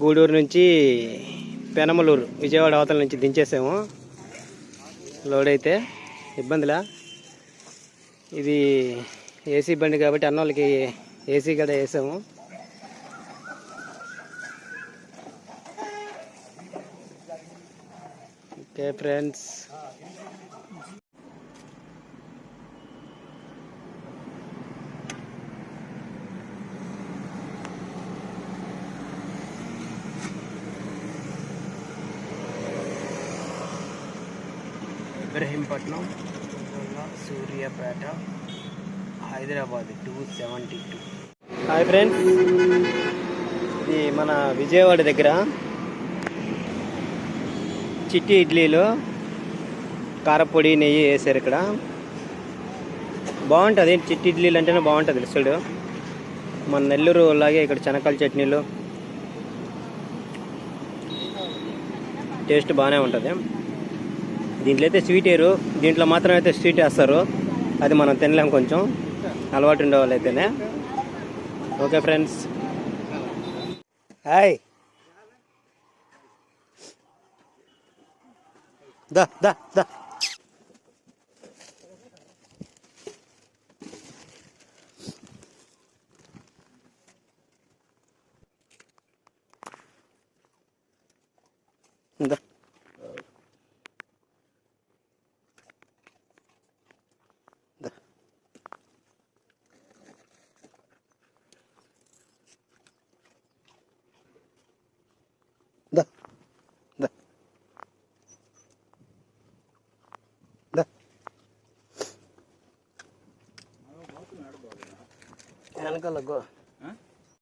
గూడూరు నుంచి పెనమలూరు విజయవాడ అవతల నుంచి దించేసాము. లోడ్ అయితే ఇబ్బందిలా. ఇది ఏసీ బండి కాబట్టి అన్నోళ్ళకి ఏసీ కూడా వేసాము. Okay friends, Ibrahimpatnam, Suryapet, Hyderabad 272. Hi friends, ఇది మన విజయవాడ దగ్గర చిట్టి ఇడ్లీలో కారపొడి నెయ్యి వేసారు. ఇక్కడ బాగుంటుంది. చిట్టి ఇడ్లీలు అంటేనే బాగుంటుంది తెలుసుడు. మన నెల్లూరు అలాగే ఇక్కడ శనగకాయల చట్నీలు టేస్ట్ బాగానే ఉంటుంది. దీంట్లో అయితే స్వీట్ వేయరు, దీంట్లో మాత్రం అయితే స్వీట్ వేస్తారు. అది మనం తినలేం, కొంచెం అలవాటు ఉండే వాళ్ళు అయితేనే. Okay friends, hi. దా దా దా దా దా దా దా వెనకాల గో.